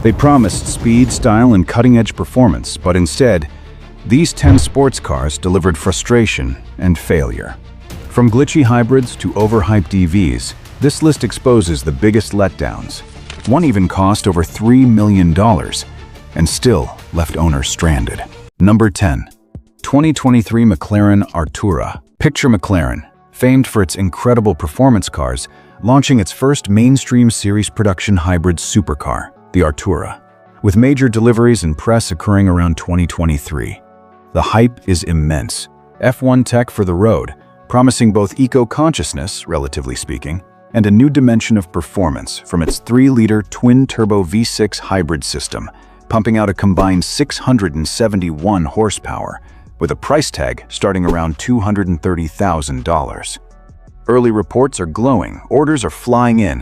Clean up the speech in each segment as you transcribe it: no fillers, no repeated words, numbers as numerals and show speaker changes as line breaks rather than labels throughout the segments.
They promised speed, style, and cutting-edge performance, but instead, these 10 sports cars delivered frustration and failure. From glitchy hybrids to overhyped EVs, this list exposes the biggest letdowns. One even cost over $3 million and still left owners stranded. Number 10. 2023 McLaren Artura. Picture McLaren, famed for its incredible performance cars, launching its first mainstream series production hybrid supercar, the Artura, with major deliveries and press occurring around 2023. The hype is immense. F1 tech for the road, promising both eco-consciousness, relatively speaking, and a new dimension of performance from its 3-liter twin-turbo V6 hybrid system, pumping out a combined 671 horsepower, with a price tag starting around $230,000. Early reports are glowing, orders are flying in,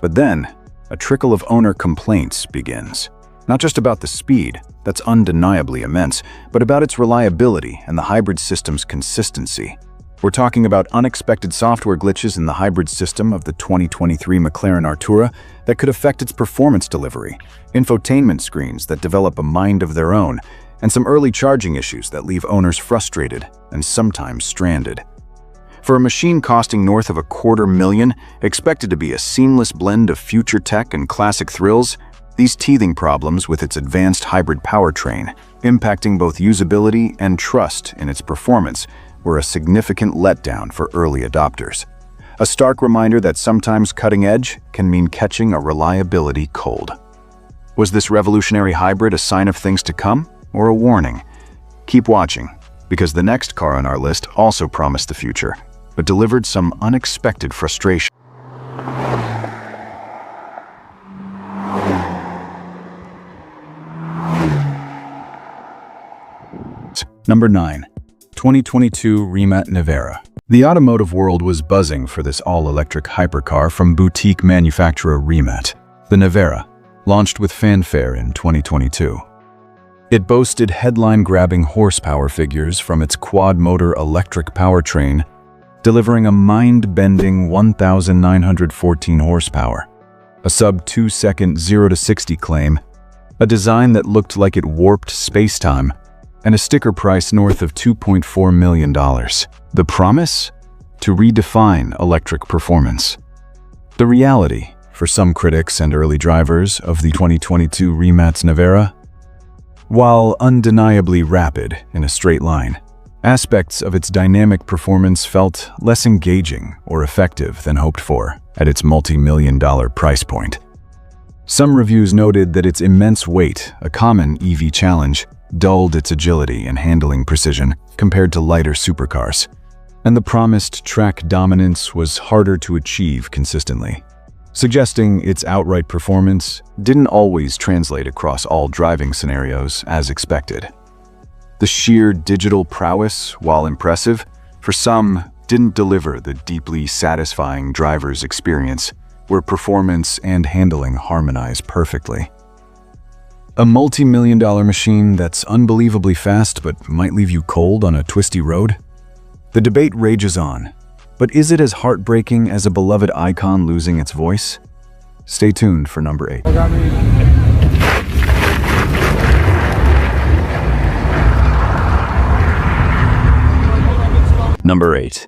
but then a trickle of owner complaints begins. Not just about the speed, that's undeniably immense, but about its reliability and the hybrid system's consistency. We're talking about unexpected software glitches in the hybrid system of the 2023 McLaren Artura that could affect its performance delivery, infotainment screens that develop a mind of their own, and some early charging issues that leave owners frustrated and sometimes stranded. For a machine costing north of $250,000, expected to be a seamless blend of future tech and classic thrills, these teething problems with its advanced hybrid powertrain, impacting both usability and trust in its performance, were a significant letdown for early adopters. A stark reminder that sometimes cutting edge can mean catching a reliability cold. Was this revolutionary hybrid a sign of things to come, or a warning? Keep watching, because the next car on our list also promised the future, but delivered some unexpected frustration. Number 9. 2022 Rimac Nevera. The automotive world was buzzing for this all-electric hypercar from boutique manufacturer Rimac. The Nevera, launched with fanfare in 2022. It boasted headline-grabbing horsepower figures from its quad-motor electric powertrain, delivering a mind-bending 1,914 horsepower, a sub-2-second 0-60 claim, a design that looked like it warped space-time, and a sticker price north of $2.4 million. The promise? To redefine electric performance. The reality, for some critics and early drivers of the 2022 Rimac Nevera? While undeniably rapid in a straight line, aspects of its dynamic performance felt less engaging or effective than hoped for at its multi-million-dollar price point. Some reviews noted that its immense weight, a common EV challenge, dulled its agility and handling precision compared to lighter supercars, and the promised track dominance was harder to achieve consistently, suggesting its outright performance didn't always translate across all driving scenarios as expected. The sheer digital prowess, while impressive, for some didn't deliver the deeply satisfying driver's experience where performance and handling harmonize perfectly. A multi-million-dollar machine that's unbelievably fast but might leave you cold on a twisty road? The debate rages on, but is it as heartbreaking as a beloved icon losing its voice? Stay tuned for number 8. Number 8.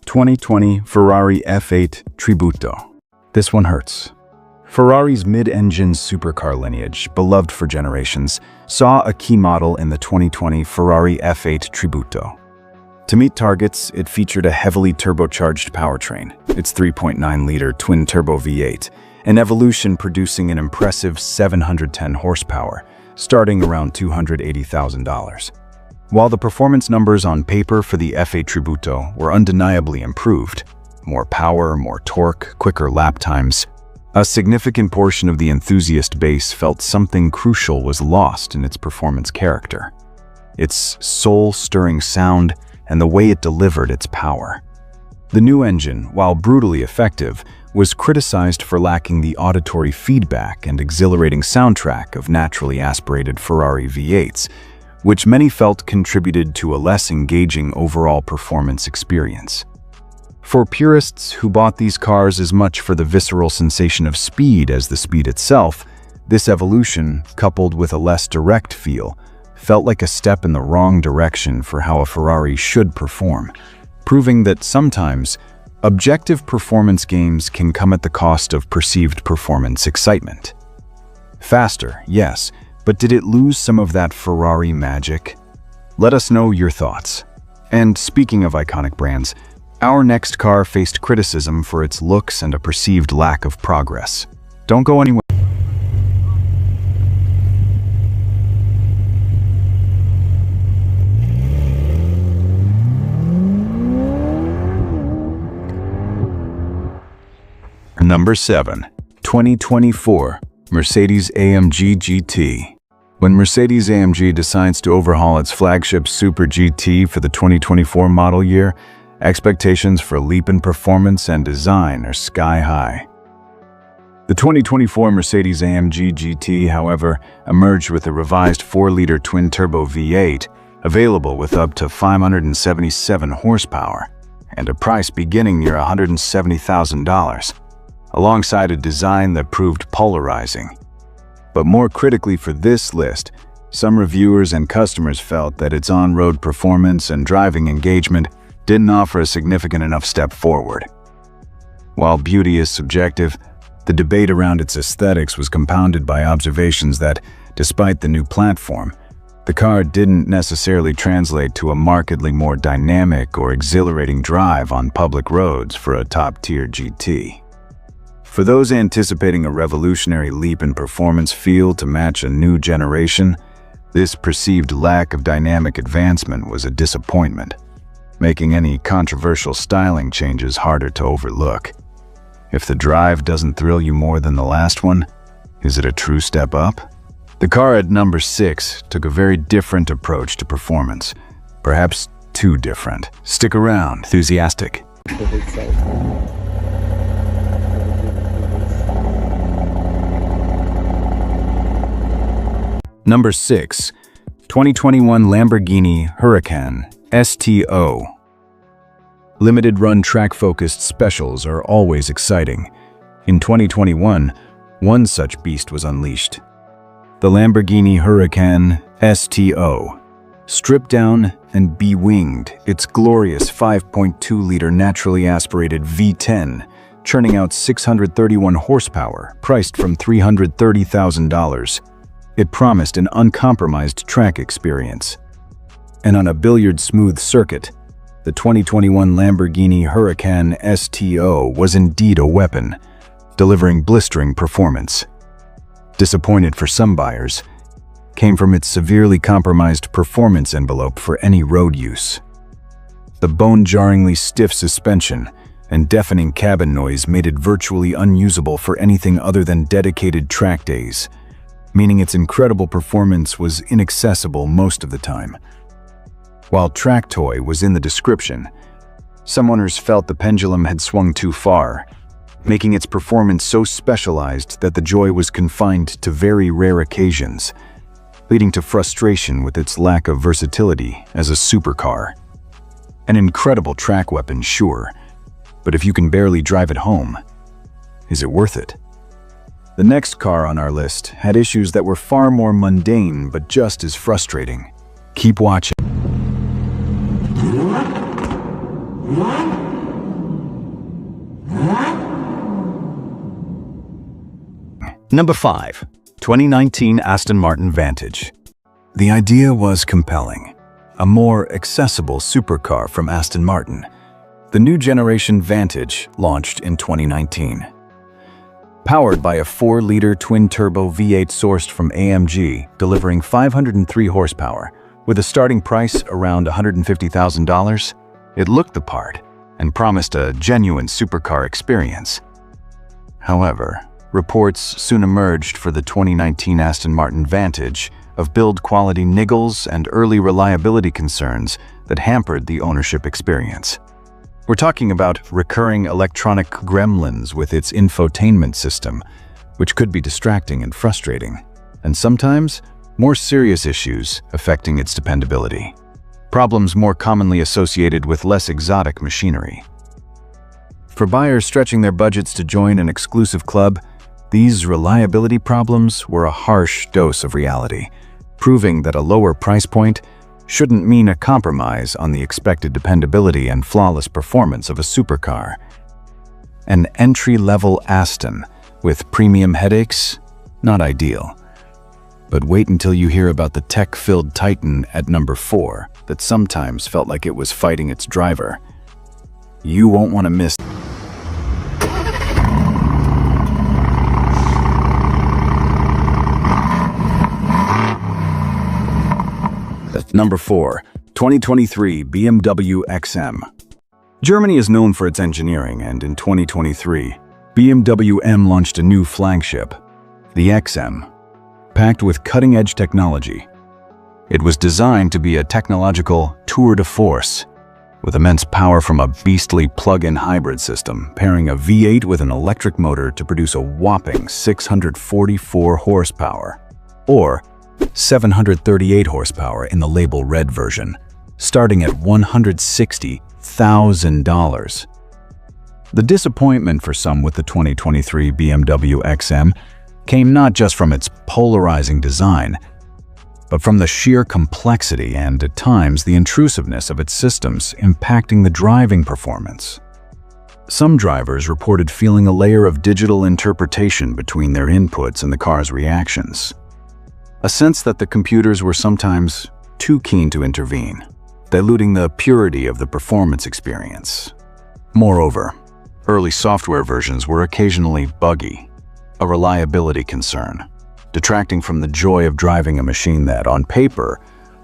2020 Ferrari F8 Tributo. This one hurts. Ferrari's mid-engine supercar lineage, beloved for generations, saw a key model in the 2020 Ferrari F8 Tributo. To meet targets, it featured a heavily turbocharged powertrain, its 3.9-liter twin-turbo V8, an evolution producing an impressive 710 horsepower, starting around $280,000. While the performance numbers on paper for the F8 Tributo were undeniably improved, more power, more torque, quicker lap times, a significant portion of the enthusiast base felt something crucial was lost in its performance character. Its soul-stirring sound and the way it delivered its power. The new engine, while brutally effective, was criticized for lacking the auditory feedback and exhilarating soundtrack of naturally aspirated Ferrari V8s, which many felt contributed to a less engaging overall performance experience. For purists who bought these cars as much for the visceral sensation of speed as the speed itself, This evolution, coupled with a less direct feel, felt like a step in the wrong direction for how a Ferrari should perform, proving that sometimes objective performance gains can come at the cost of perceived performance excitement. Faster, yes, but did it lose some of that Ferrari magic? Let us know your thoughts. And speaking of iconic brands, our next car faced criticism for its looks and a perceived lack of progress. Don't go anywhere. Number 7. 2024 Mercedes AMG GT. When Mercedes AMG decides to overhaul its flagship Super GT for the 2024 model year, expectations for a leap in performance and design are sky high. The 2024 Mercedes AMG GT, however, emerged with a revised 4-liter twin-turbo V8, available with up to 577 horsepower, and a price beginning near $170,000. Alongside a design that proved polarizing. But more critically for this list, some reviewers and customers felt that its on-road performance and driving engagement didn't offer a significant enough step forward. While beauty is subjective, the debate around its aesthetics was compounded by observations that, despite the new platform, the car didn't necessarily translate to a markedly more dynamic or exhilarating drive on public roads for a top-tier GT. For those anticipating a revolutionary leap in performance feel to match a new generation, this perceived lack of dynamic advancement was a disappointment, making any controversial styling changes harder to overlook. If the drive doesn't thrill you more than the last one, is it a true step up? The car at number 6 took a very different approach to performance, perhaps too different. Stick around, enthusiastic. Number 6. 2021 Lamborghini Huracan STO. Limited-run track-focused specials are always exciting. In 2021, one such beast was unleashed. The Lamborghini Huracan STO. Stripped down and be-winged, its glorious 5.2-liter naturally aspirated V10, churning out 631 horsepower, priced from $330,000. It promised an uncompromised track experience. And on a billiard-smooth circuit, the 2021 Lamborghini Huracan STO was indeed a weapon, delivering blistering performance. Disappointed for some buyers, came from its severely compromised performance envelope for any road use. The bone-jarringly stiff suspension and deafening cabin noise made it virtually unusable for anything other than dedicated track days, meaning its incredible performance was inaccessible most of the time. While track toy was in the description, some owners felt the pendulum had swung too far, making its performance so specialized that the joy was confined to very rare occasions, leading to frustration with its lack of versatility as a supercar. An incredible track weapon, sure, but if you can barely drive it home, is it worth it? The next car on our list had issues that were far more mundane but just as frustrating. Keep watching. Number 5. 2019 Aston Martin Vantage. The idea was compelling. A more accessible supercar from Aston Martin. The new generation Vantage launched in 2019. Powered by a 4-liter twin-turbo V8 sourced from AMG, delivering 503 horsepower, with a starting price around $150,000, it looked the part and promised a genuine supercar experience. However, reports soon emerged for the 2019 Aston Martin Vantage of build quality niggles and early reliability concerns that hampered the ownership experience. We're talking about recurring electronic gremlins with its infotainment system, which could be distracting and frustrating, and sometimes more serious issues affecting its dependability. Problems more commonly associated with less exotic machinery. For buyers stretching their budgets to join an exclusive club, These reliability problems were a harsh dose of reality, proving that a lower price point shouldn't mean a compromise on the expected dependability and flawless performance of a supercar. An entry-level Aston with premium headaches? Not ideal. But wait until you hear about the tech-filled Titan at number 4 that sometimes felt like it was fighting its driver. You won't want to miss. Number 4, 2023 BMW XM. Germany is known for its engineering, and in 2023, BMW M launched a new flagship, the XM, packed with cutting-edge technology. It was designed to be a technological tour de force, with immense power from a beastly plug-in hybrid system, pairing a V8 with an electric motor to produce a whopping 644 horsepower, or 738 horsepower in the label red version, starting at $160,000. The disappointment for some with the 2023 BMW XM came not just from its polarizing design, but from the sheer complexity and, at times, the intrusiveness of its systems impacting the driving performance. Some drivers reported feeling a layer of digital interpretation between their inputs and the car's reactions. A sense that the computers were sometimes too keen to intervene, diluting the purity of the performance experience. Moreover, early software versions were occasionally buggy, a reliability concern, detracting from the joy of driving a machine that, on paper,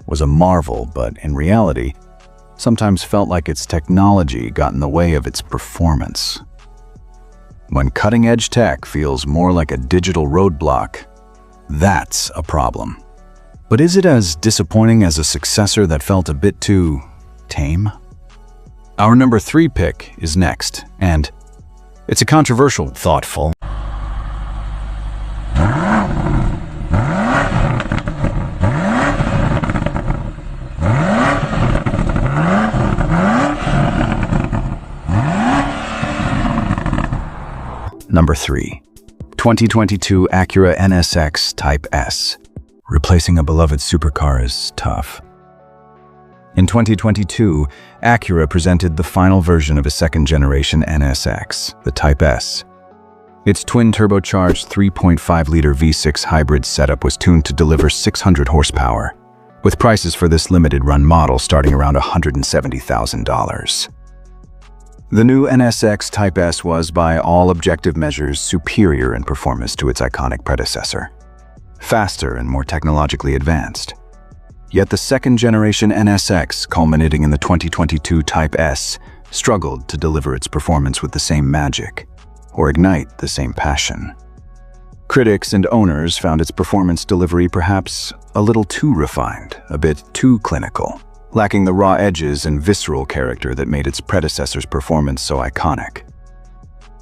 was a marvel, but in reality, sometimes felt like its technology got in the way of its performance. When cutting-edge tech feels more like a digital roadblock, that's a problem. But is it as disappointing as a successor that felt a bit too tame? Our number 3 pick is next, and it's a controversial, thoughtful, Number 3. 2022 Acura NSX Type S. Replacing a beloved supercar is tough. In 2022, Acura presented the final version of a second-generation NSX, the Type S. Its twin-turbocharged 3.5-liter V6 hybrid setup was tuned to deliver 600 horsepower, with prices for this limited-run model starting around $170,000. The new NSX Type S was, by all objective measures, superior in performance to its iconic predecessor. Faster and more technologically advanced. Yet the second-generation NSX, culminating in the 2022 Type S, struggled to deliver its performance with the same magic, or ignite the same passion. Critics and owners found its performance delivery perhaps a little too refined, a bit too clinical, lacking the raw edges and visceral character that made its predecessor's performance so iconic.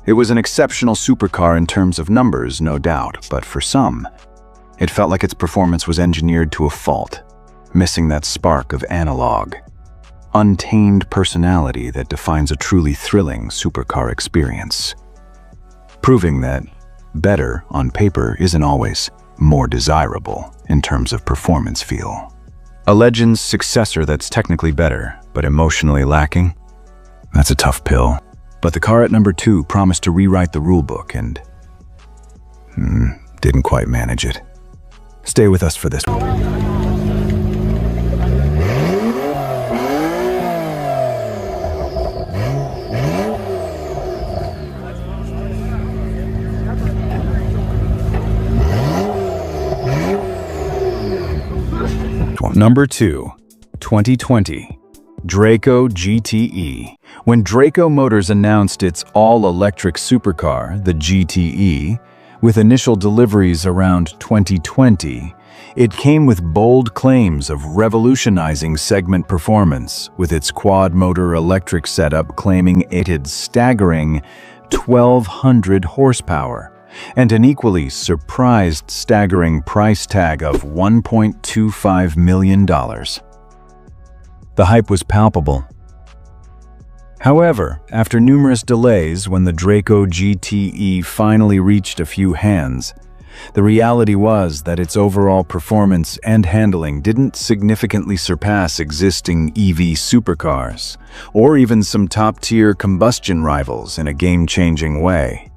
It was an exceptional supercar in terms of numbers, no doubt, but for some, it felt like its performance was engineered to a fault, missing that spark of analog, untamed personality that defines a truly thrilling supercar experience. Proving that better on paper isn't always more desirable in terms of performance feel. A legend's successor that's technically better, but emotionally lacking? That's a tough pill. But the car at number 2 promised to rewrite the rulebook and didn't quite manage it. Stay with us for this one. Number 2, 2020, Draco GTE. When Draco Motors announced its all-electric supercar, the GTE, with initial deliveries around 2020, it came with bold claims of revolutionizing segment performance, with its quad-motor electric setup claiming it had staggering 1,200 horsepower, and an equally surprised staggering price tag of $1.25 million. The hype was palpable. However, after numerous delays when the Draco GTE finally reached a few hands, the reality was that its overall performance and handling didn't significantly surpass existing EV supercars, or even some top-tier combustion rivals in a game-changing way.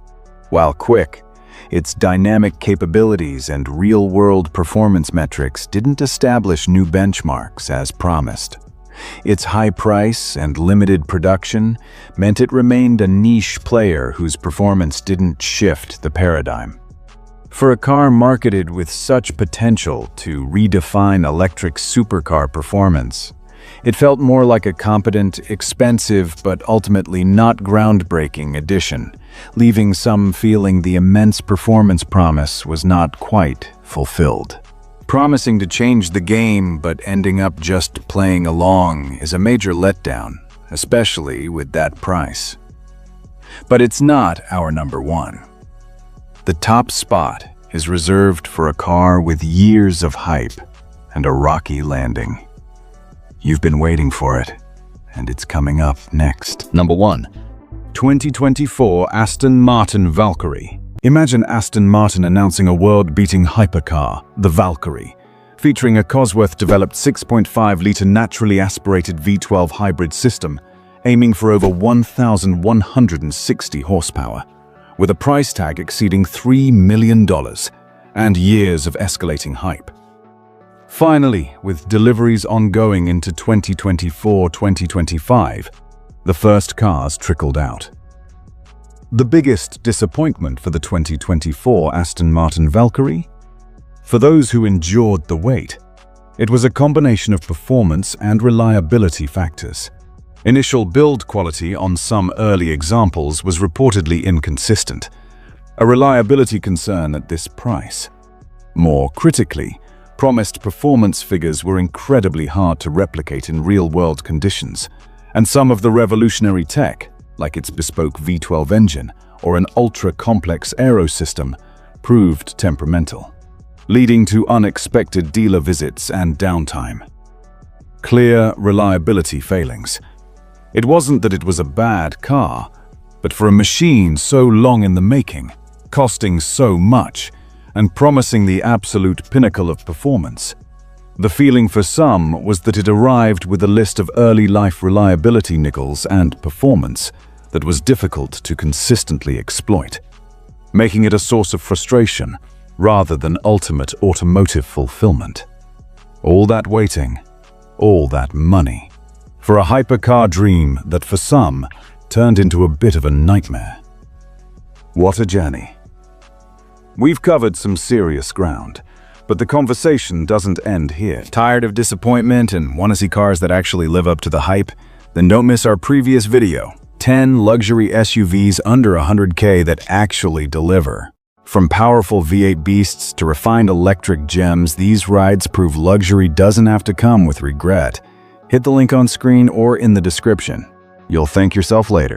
While quick, its dynamic capabilities and real-world performance metrics didn't establish new benchmarks as promised. Its high price and limited production meant it remained a niche player whose performance didn't shift the paradigm. For a car marketed with such potential to redefine electric supercar performance, it felt more like a competent, expensive, but ultimately not groundbreaking addition, leaving some feeling the immense performance promise was not quite fulfilled. Promising to change the game but ending up just playing along is a major letdown, especially with that price. But it's not our number one. The top spot is reserved for a car with years of hype and a rocky landing. You've been waiting for it, and it's coming up next.
Number 1.
2024 Aston Martin Valkyrie. Imagine Aston Martin announcing a world-beating hypercar, the Valkyrie, featuring a Cosworth-developed 6.5-litre naturally aspirated V12 hybrid system, aiming for over 1,160 horsepower, with a price tag exceeding $3 million and years of escalating hype. Finally, with deliveries ongoing into 2024-2025, the first cars trickled out. The biggest disappointment for the 2024 Aston Martin Valkyrie? For those who endured the wait, it was a combination of performance and reliability factors. Initial build quality on some early examples was reportedly inconsistent, a reliability concern at this price. More critically, promised performance figures were incredibly hard to replicate in real-world conditions, and some of the revolutionary tech, like its bespoke V12 engine or an ultra-complex aero system, proved temperamental, leading to unexpected dealer visits and downtime. Clear reliability failings. It wasn't that it was a bad car, but for a machine so long in the making, costing so much, and promising the absolute pinnacle of performance, the feeling for some was that it arrived with a list of early-life reliability niggles and performance that was difficult to consistently exploit, making it a source of frustration rather than ultimate automotive fulfillment. All that waiting, all that money, for a hypercar dream that for some turned into a bit of a nightmare. What a journey. We've covered some serious ground, but the conversation doesn't end here. Tired of disappointment and want to see cars that actually live up to the hype? Then don't miss our previous video, 10 luxury SUVs under $100K that actually deliver. From powerful V8 beasts to refined electric gems, these rides prove luxury doesn't have to come with regret. Hit the link on screen or in the description. You'll thank yourself later.